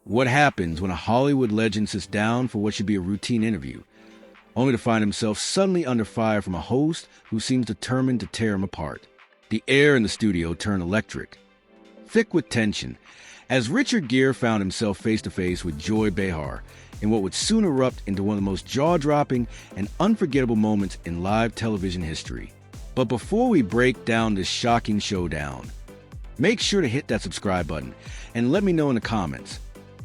What happens when a Hollywood legend sits down for what should be a routine interview, only to find himself suddenly under fire from a host who seems determined to tear him apart? The air in the studio turned electric, thick with tension, as Richard Gere found himself face-to-face with Joy Behar in what would soon erupt into one of the most jaw-dropping and unforgettable moments in live television history. But before we break down this shocking showdown, make sure to hit that subscribe button and let me know in the comments,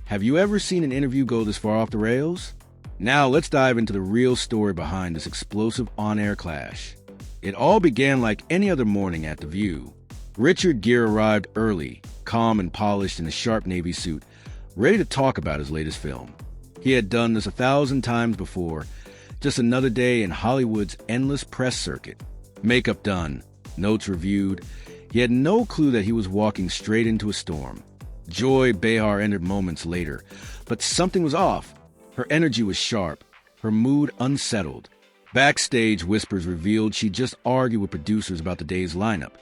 have you ever seen an interview go this far off the rails? Now let's dive into the real story behind this explosive on-air clash. It all began like any other morning at The View. Richard Gere arrived early, calm and polished in a sharp navy suit, ready to talk about his latest film. He had done this 1,000 times before, just another day in Hollywood's endless press circuit. Makeup done, notes reviewed. He had no clue that he was walking straight into a storm. Joy Behar entered moments later, but something was off. Her energy was sharp, her mood unsettled. Backstage whispers revealed she'd just argued with producers about the day's lineup,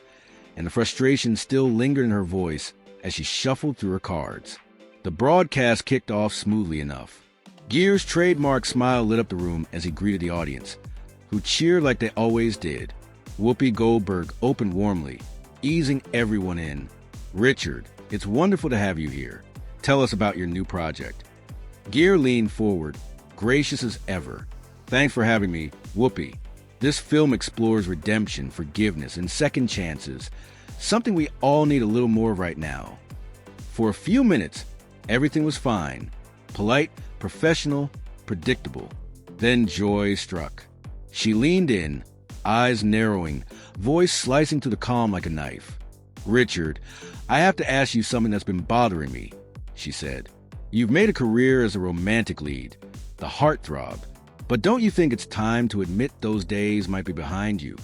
and the frustration still lingered in her voice as she shuffled through her cards. The broadcast kicked off smoothly enough. Gere's trademark smile lit up the room as he greeted the audience, who cheered like they always did. Whoopi Goldberg opened warmly, easing everyone in. "Richard, it's wonderful to have you here. Tell us about your new project." Gere leaned forward, gracious as ever. "Thanks for having me, Whoopi. This film explores redemption, forgiveness, and second chances, something we all need a little more of right now." For a few minutes, everything was fine. Polite, professional, predictable. Then Joy struck. She leaned in, eyes narrowing, voice slicing through the calm like a knife. "Richard, I have to ask you something that's been bothering me," she said. "You've made a career as a romantic lead, the heartthrob, but don't you think it's time to admit those days might be behind you?"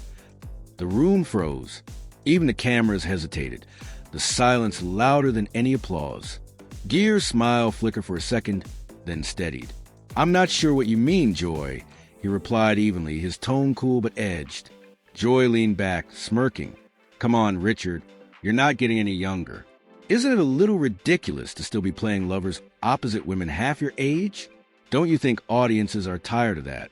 The room froze. Even the cameras hesitated, the silence louder than any applause. Gere's smile flickered for a second, then steadied. "I'm not sure what you mean, Joy," he replied evenly, his tone cool but edged. Joy leaned back, smirking. "Come on, Richard, you're not getting any younger. Isn't it a little ridiculous to still be playing lovers opposite women half your age? Don't you think audiences are tired of that?"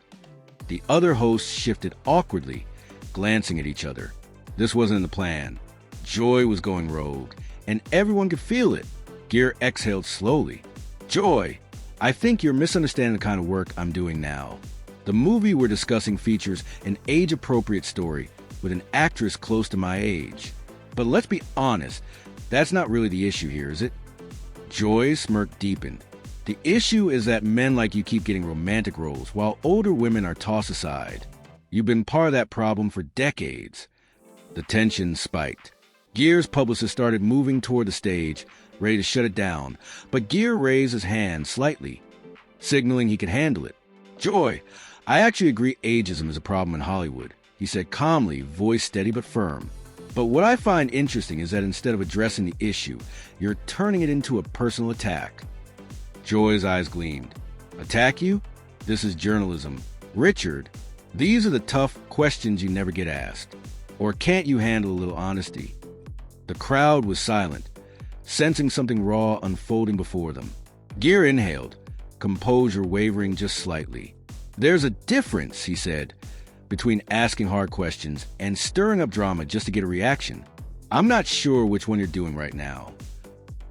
The other hosts shifted awkwardly, glancing at each other. This wasn't in the plan. Joy was going rogue, and everyone could feel it. Gere exhaled slowly. "Joy, I think you're misunderstanding the kind of work I'm doing now. The movie we're discussing features an age-appropriate story with an actress close to my age. But let's be honest, that's not really the issue here, is it?" Joy's smirk deepened. "The issue is that men like you keep getting romantic roles, while older women are tossed aside. You've been part of that problem for decades." The tension spiked. Gere's publicist started moving toward the stage, ready to shut it down, but Gere raised his hand slightly, signaling he could handle it. "Joy, I actually agree ageism is a problem in Hollywood," he said calmly, voice steady but firm. "But what I find interesting is that instead of addressing the issue, you're turning it into a personal attack." Joy's eyes gleamed. "Attack you? This is journalism. Richard, these are the tough questions you never get asked. Or can't you handle a little honesty?" The crowd was silent, sensing something raw unfolding before them. Gere inhaled, composure wavering just slightly. "There's a difference," he said, "between asking hard questions and stirring up drama just to get a reaction. I'm not sure which one you're doing right now."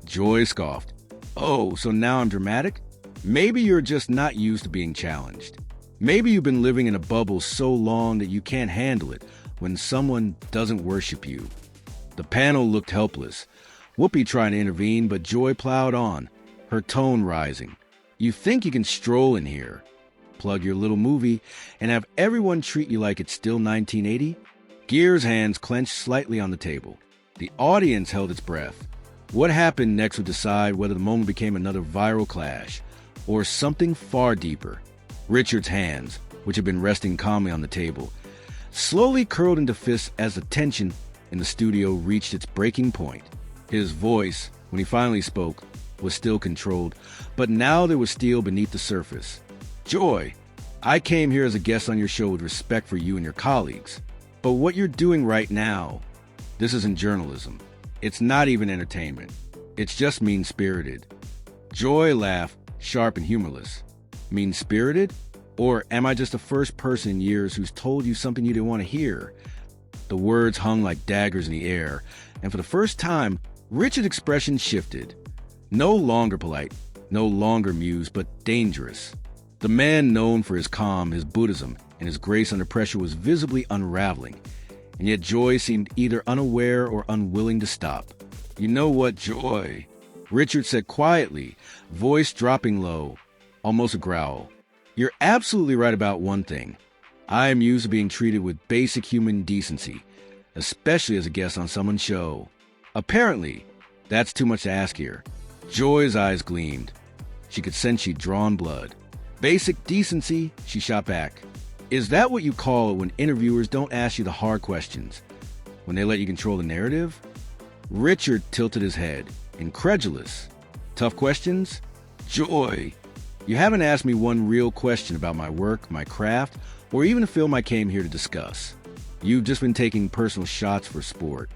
Joy scoffed. "Oh, so now I'm dramatic? Maybe you're just not used to being challenged. Maybe you've been living in a bubble so long that you can't handle it when someone doesn't worship you." The panel looked helpless, Whoopi trying to intervene, but Joy plowed on, her tone rising. "You think you can stroll in here, plug your little movie, and have everyone treat you like it's still 1980? Gere's hands clenched slightly on the table. The audience held its breath. What happened next would decide whether the moment became another viral clash, or something far deeper. Richard's hands, which had been resting calmly on the table, slowly curled into fists as the tension in the studio reached its breaking point. His voice, when he finally spoke, was still controlled, but now there was steel beneath the surface. "Joy, I came here as a guest on your show with respect for you and your colleagues. But what you're doing right now, this isn't journalism. It's not even entertainment. It's just mean-spirited." Joy laughed, sharp and humorless. Mean-spirited? Or am I just the first person in years who's told you something you didn't want to hear? The words hung like daggers in the air, and for the first time, Richard's expression shifted. No longer polite, no longer amused, but dangerous. The man known for his calm, his Buddhism, and his grace under pressure was visibly unraveling, and yet Joy seemed either unaware or unwilling to stop. "You know what, Joy?" Richard said quietly, voice dropping low, almost a growl. "You're absolutely right about one thing. I am used to being treated with basic human decency, especially as a guest on someone's show. Apparently, that's too much to ask here." Joy's eyes gleamed. She could sense she'd drawn blood. "Basic decency?" she shot back. "Is that what you call it when interviewers don't ask you the hard questions? When they let you control the narrative?" Richard tilted his head, incredulous. "Tough questions? Joy, you haven't asked me one real question about my work, my craft, or even the film I came here to discuss. You've just been taking personal shots for sport."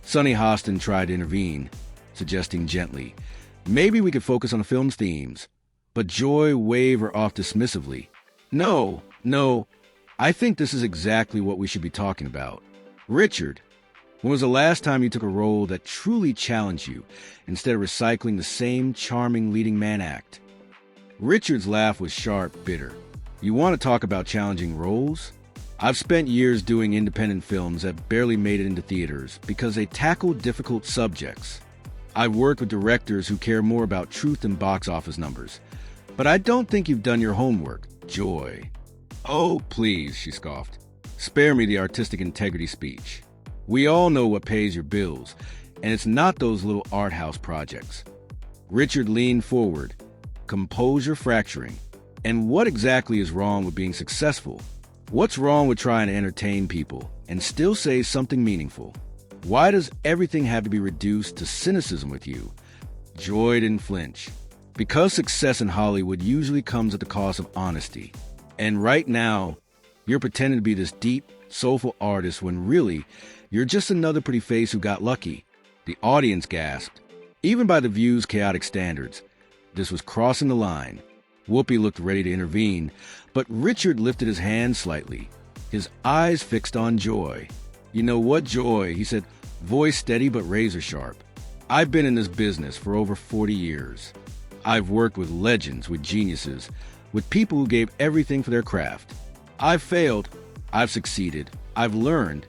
Sonny Hostin tried to intervene, suggesting gently, "Maybe we could focus on the film's themes." But Joy waved her off dismissively. No, I think this is exactly what we should be talking about. Richard, when was the last time you took a role that truly challenged you, instead of recycling the same charming leading man act?" Richard's laugh was sharp, bitter. "You want to talk about challenging roles? I've spent years doing independent films that barely made it into theaters because they tackle difficult subjects. I've worked with directors who care more about truth than box office numbers. But I don't think you've done your homework, Joy." "Oh, please," she scoffed. "Spare me the artistic integrity speech. We all know what pays your bills, and it's not those little art house projects." Richard leaned forward, composure fracturing. "And what exactly is wrong with being successful? What's wrong with trying to entertain people and still say something meaningful? Why does everything have to be reduced to cynicism with you?" Joy didn't flinch. "Because success in Hollywood usually comes at the cost of honesty. And right now, you're pretending to be this deep, soulful artist when really, you're just another pretty face who got lucky." The audience gasped. Even by the View's chaotic standards, this was crossing the line. Whoopi looked ready to intervene, but Richard lifted his hand slightly, his eyes fixed on Joy. "You know what, Joy?" he said, voice steady but razor sharp. "I've been in this business for over 40 years. I've worked with legends, with geniuses, with people who gave everything for their craft. I've failed, I've succeeded, I've learned,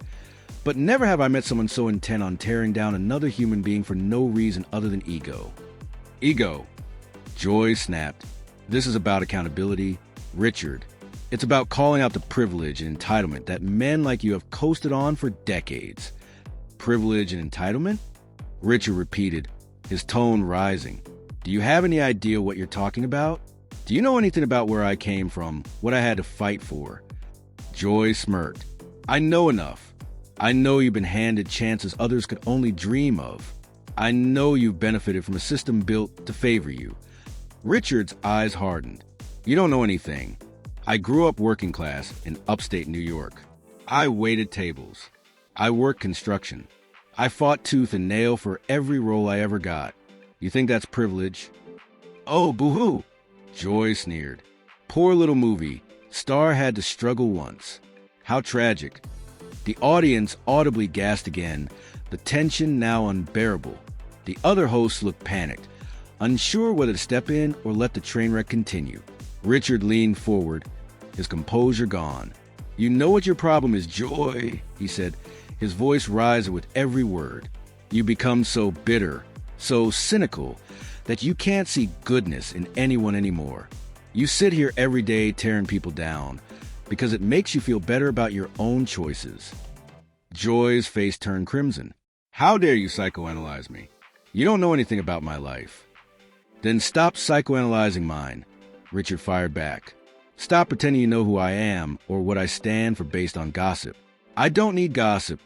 but never have I met someone so intent on tearing down another human being for no reason other than ego." "Ego," Joy snapped. "This is about accountability, Richard. It's about calling out the privilege and entitlement that men like you have coasted on for decades." "Privilege and entitlement?" Richard repeated, his tone rising. "Do you have any idea what you're talking about? Do you know anything about where I came from, what I had to fight for?" Joy smirked. "I know enough. I know you've been handed chances others could only dream of. I know you've benefited from a system built to favor you." Richard's eyes hardened. "You don't know anything. I grew up working class in upstate New York. I waited tables. I worked construction. I fought tooth and nail for every role I ever got. You think that's privilege?" "Oh, boo-hoo!" Joy sneered. "Poor little movie. Star had to struggle once. How tragic." The audience audibly gasped again, the tension now unbearable. The other hosts looked panicked, unsure whether to step in or let the train wreck continue. Richard leaned forward, his composure gone. "You know what your problem is, Joy," he said, his voice rising with every word. "You become so bitter, so cynical, that you can't see goodness in anyone anymore. You sit here every day tearing people down because it makes you feel better about your own choices." Joy's face turned crimson. "How dare you psychoanalyze me? You don't know anything about my life." "Then stop psychoanalyzing mine," Richard fired back. "Stop pretending you know who I am or what I stand for based on gossip." "I don't need gossip,"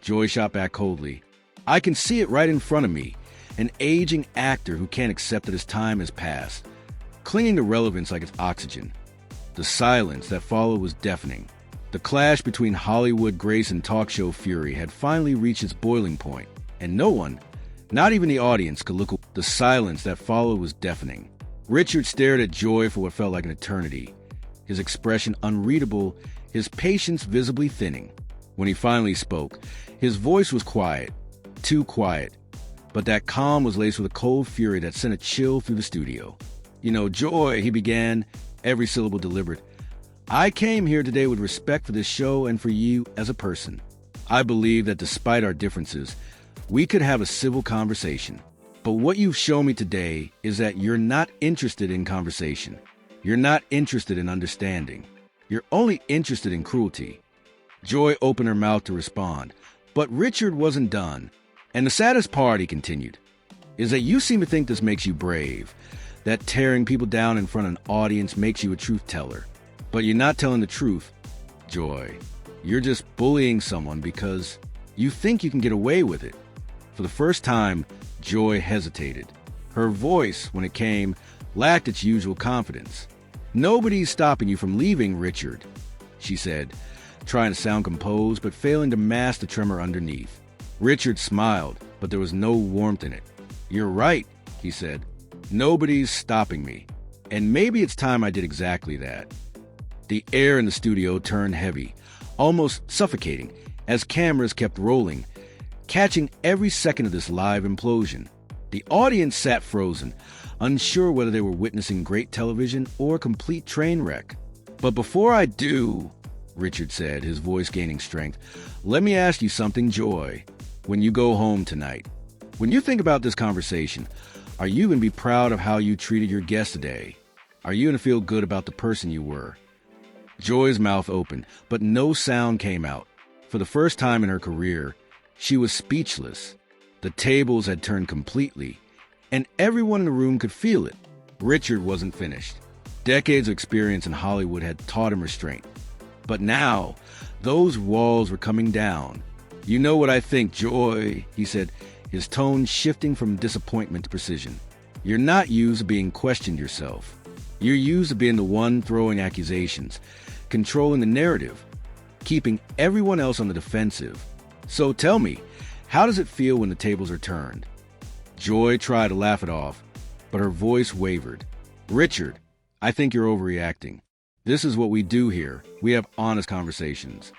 Joy shot back coldly. "I can see it right in front of me, an aging actor who can't accept that his time has passed, clinging to relevance like it's oxygen." The silence that followed was deafening. The clash between Hollywood grace and talk show fury had finally reached its boiling point, and no one, Not even the audience could look. The silence that followed was deafening. Richard stared at Joy for what felt like an eternity, his expression unreadable, his patience visibly thinning. When he finally spoke, his voice was quiet, too quiet, but that calm was laced with a cold fury that sent a chill through the studio. "You know, Joy," he began, every syllable deliberate, "I came here today with respect for this show and for you as a person. I believe that despite our differences, we could have a civil conversation. But what you've shown me today is that you're not interested in conversation. You're not interested in understanding. You're only interested in cruelty." Joy opened her mouth to respond, but Richard wasn't done. "And the saddest part," he continued, "is that you seem to think this makes you brave, that tearing people down in front of an audience makes you a truth teller. But you're not telling the truth, Joy. You're just bullying someone because you think you can get away with it." For the first time, Joy hesitated. Her voice, when it came, lacked its usual confidence. "Nobody's stopping you from leaving, Richard," she said, trying to sound composed but failing to mask the tremor underneath. Richard smiled, but there was no warmth in it. "You're right," he said. "Nobody's stopping me. And maybe it's time I did exactly that." The air in the studio turned heavy, almost suffocating, as cameras kept rolling, catching every second of this live implosion. The audience sat frozen, unsure whether they were witnessing great television or a complete train wreck. "But before I do," Richard said, his voice gaining strength, "let me ask you something, Joy. When you go home tonight, when you think about this conversation, are you going to be proud of how you treated your guest today? Are you going to feel good about the person you were?" Joy's mouth opened, but no sound came out. For the first time in her career, she was speechless. The tables had turned completely, and everyone in the room could feel it. Richard wasn't finished. Decades of experience in Hollywood had taught him restraint. But now, those walls were coming down. "You know what I think, Joy," he said, his tone shifting from disappointment to precision. "You're not used to being questioned yourself. You're used to being the one throwing accusations, controlling the narrative, keeping everyone else on the defensive. So tell me, how does it feel when the tables are turned?" Joy tried to laugh it off, but her voice wavered. "Richard, I think you're overreacting. This is what we do here. We have honest conversations."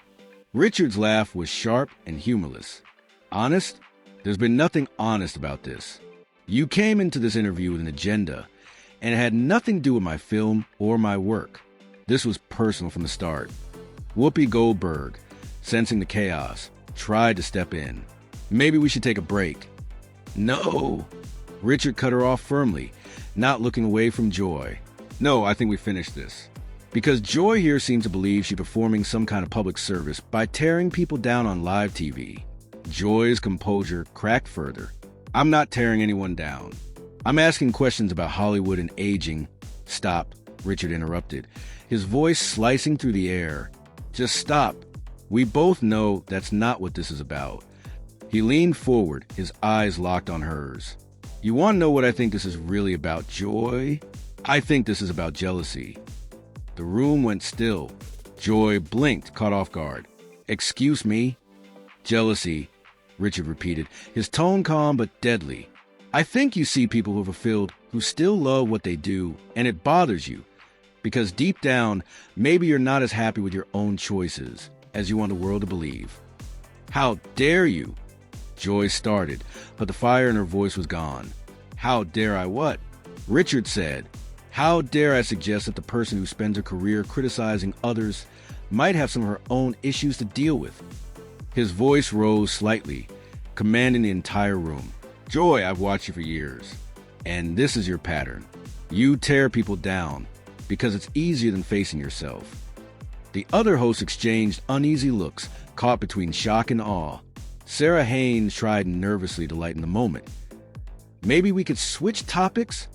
Richard's laugh was sharp and humorless. "Honest? There's been nothing honest about this. You came into this interview with an agenda, and it had nothing to do with my film or my work. This was personal from the start." Whoopi Goldberg, sensing the chaos, tried to step in. "Maybe we should take a break." "No." Richard cut her off firmly, not looking away from Joy. "No, I think we finished this. Because Joy here seems to believe she's performing some kind of public service by tearing people down on live TV." Joy's composure cracked further. "I'm not tearing anyone down. I'm asking questions about Hollywood and aging." "Stop," Richard interrupted, his voice slicing through the air. "Just stop. We both know that's not what this is about." He leaned forward, his eyes locked on hers. "You want to know what I think this is really about, Joy? I think this is about jealousy." The room went still. Joy blinked, caught off guard. "Excuse me?" "Jealousy," Richard repeated, his tone calm but deadly. "I think you see people who are fulfilled, who still love what they do, and it bothers you. Because deep down, maybe you're not as happy with your own choices as you want the world to believe." "How dare you?" Joy started, but the fire in her voice was gone. "How dare I what?" Richard said. "How dare I suggest that the person who spends her career criticizing others might have some of her own issues to deal with?" His voice rose slightly, commanding the entire room. "Joy, I've watched you for years, and this is your pattern. You tear people down because it's easier than facing yourself." The other hosts exchanged uneasy looks, caught between shock and awe. Sarah Haynes tried nervously to lighten the moment. "Maybe we could switch topics?"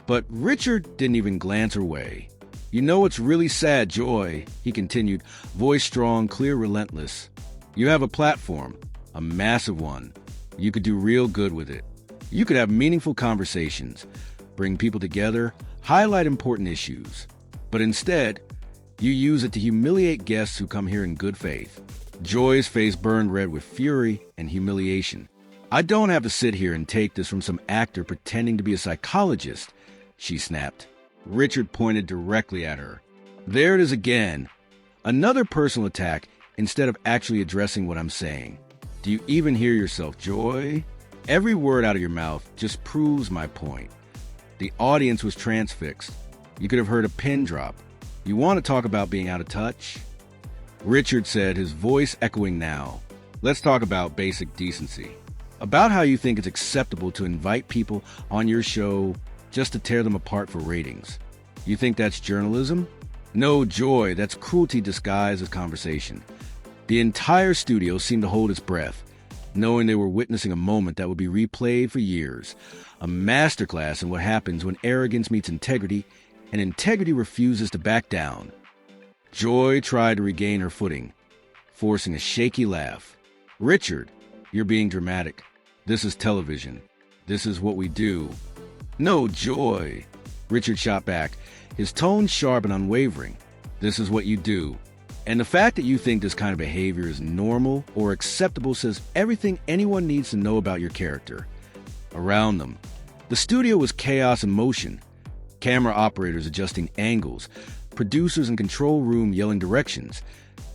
But Richard didn't even glance her way. "You know what's really sad, Joy," he continued, voice strong, clear, relentless. "You have a platform, a massive one. You could do real good with it. You could have meaningful conversations, bring people together, highlight important issues. But instead, you use it to humiliate guests who come here in good faith." Joy's face burned red with fury and humiliation. I don't have to sit here and take this from some actor pretending to be a psychologist, she snapped. Richard pointed directly at her. There it is again. Another personal attack instead of actually addressing what I'm saying. Do you even hear yourself, Joy? Every word out of your mouth just proves my point. The audience was transfixed. You could have heard a pin drop. You want to talk about being out of touch? Richard said, his voice echoing now. Let's talk about basic decency. About how you think it's acceptable to invite people on your show just to tear them apart for ratings. You think that's journalism? No, Joy, that's cruelty disguised as conversation. The entire studio seemed to hold its breath, knowing they were witnessing a moment that would be replayed for years. A masterclass in what happens when arrogance meets integrity, and integrity refuses to back down. Joy tried to regain her footing, forcing a shaky laugh. Richard, you're being dramatic. This is television. This is what we do. No, Joy, Richard shot back, his tone sharp and unwavering. This is what you do. And the fact that you think this kind of behavior is normal or acceptable says everything anyone needs to know about your character. Around them, the studio was chaos in motion. Camera operators adjusting angles, producers in control room yelling directions,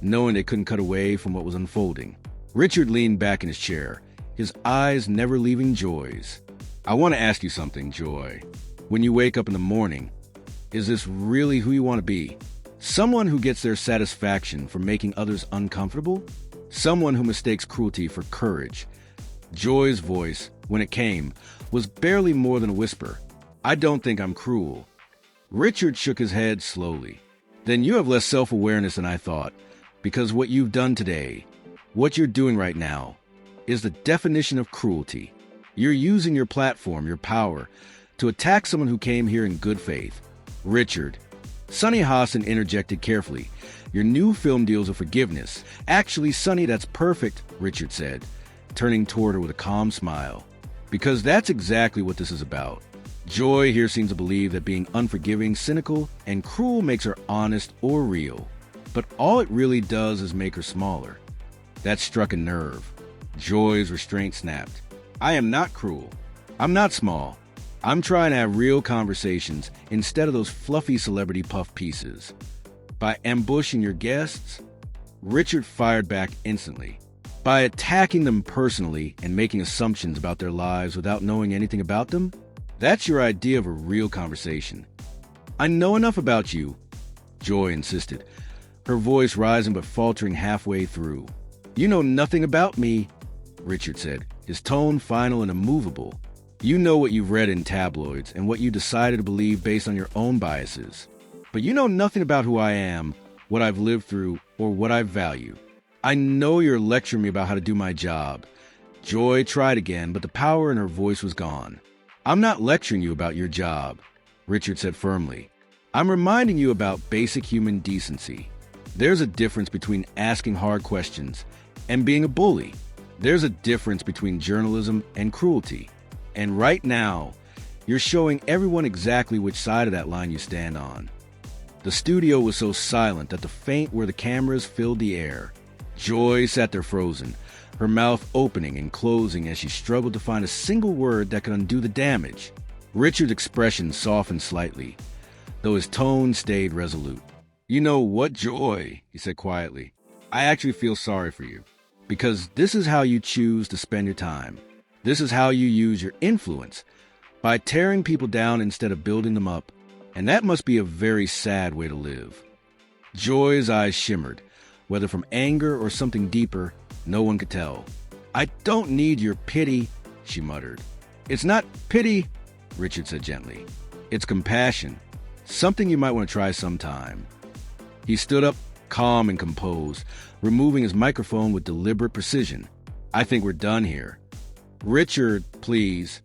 knowing they couldn't cut away from what was unfolding. Richard leaned back in his chair, his eyes never leaving Joy's. I want to ask you something, Joy. When you wake up in the morning, is this really who you want to be? Someone who gets their satisfaction from making others uncomfortable? Someone who mistakes cruelty for courage? Joy's voice, when it came, was barely more than a whisper. I don't think I'm cruel. Richard shook his head slowly. Then you have less self-awareness than I thought, because what you've done today, what you're doing right now, is the definition of cruelty. You're using your platform, your power, to attack someone who came here in good faith. Richard. Sonny Hassan interjected carefully. Your new film deals with forgiveness. Actually, Sonny, that's perfect, Richard said, turning toward her with a calm smile. Because that's exactly what this is about. Joy here seems to believe that being unforgiving, cynical, and cruel makes her honest or real. But all it really does is make her smaller. That struck a nerve. Joy's restraint snapped. I am not cruel. I'm not small. I'm trying to have real conversations instead of those fluffy celebrity puff pieces. By ambushing your guests, Richard fired back instantly. By attacking them personally and making assumptions about their lives without knowing anything about them, that's your idea of a real conversation. I know enough about you, Joy insisted, her voice rising but faltering halfway through. You know nothing about me, Richard said, his tone final and immovable. You know what you've read in tabloids and what you decided to believe based on your own biases. But you know nothing about who I am, what I've lived through, or what I value. I know you're lecturing me about how to do my job. Joy tried again, but the power in her voice was gone. I'm not lecturing you about your job, Richard said firmly. I'm reminding you about basic human decency. There's a difference between asking hard questions and being a bully. There's a difference between journalism and cruelty. And right now, you're showing everyone exactly which side of that line you stand on. The studio was so silent that the faint where the cameras filled the air. Joy sat there frozen, her mouth opening and closing as she struggled to find a single word that could undo the damage. Richard's expression softened slightly, though his tone stayed resolute. You know what, Joy, he said quietly. I actually feel sorry for you, because this is how you choose to spend your time. This is how you use your influence, by tearing people down instead of building them up, and that must be a very sad way to live. Joy's eyes shimmered, whether from anger or something deeper, no one could tell. I don't need your pity, she muttered. It's not pity, Richard said gently. It's compassion, something you might want to try sometime. He stood up, calm and composed, removing his microphone with deliberate precision. I think we're done here. Richard, please,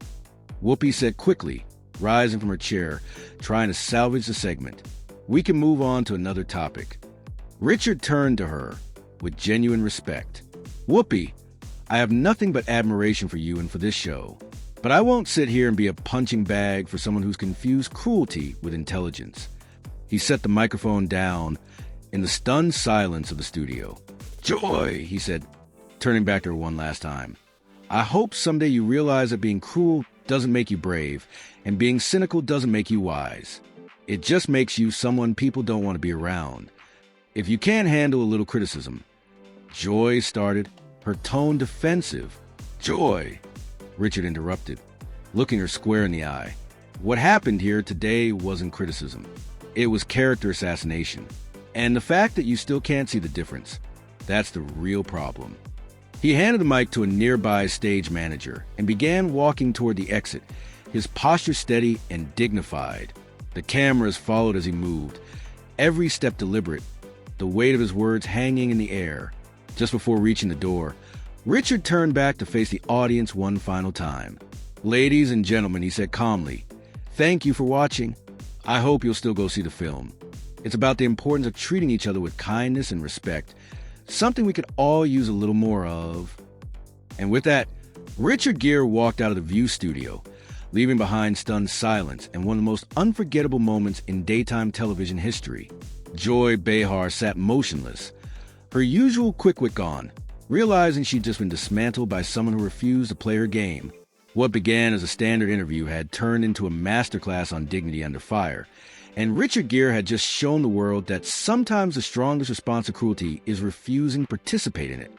Whoopi said quickly, rising from her chair, trying to salvage the segment. We can move on to another topic. Richard turned to her with genuine respect. Whoopi, I have nothing but admiration for you and for this show, but I won't sit here and be a punching bag for someone who's confused cruelty with intelligence. He set the microphone down in the stunned silence of the studio. Joy, he said, turning back to her one last time. I hope someday you realize that being cruel doesn't make you brave, and being cynical doesn't make you wise. It just makes you someone people don't want to be around. If you can't handle a little criticism, Joy started, her tone defensive. Joy, Richard interrupted, looking her square in the eye. What happened here today wasn't criticism. It was character assassination. And the fact that you still can't see the difference, that's the real problem. He handed the mic to a nearby stage manager and began walking toward the exit, his posture steady and dignified. The cameras followed as he moved, every step deliberate, the weight of his words hanging in the air. Just before reaching the door, Richard turned back to face the audience one final time. "Ladies and gentlemen," he said calmly, "thank you for watching. I hope you'll still go see the film. It's about the importance of treating each other with kindness and respect, something we could all use a little more of." And with that, Richard Gere walked out of the View studio, leaving behind stunned silence and one of the most unforgettable moments in daytime television history. Joy Behar sat motionless, her usual quick wit gone, realizing she'd just been dismantled by someone who refused to play her game. What began as a standard interview had turned into a masterclass on dignity under fire, and Richard Gere had just shown the world that sometimes the strongest response to cruelty is refusing to participate in it.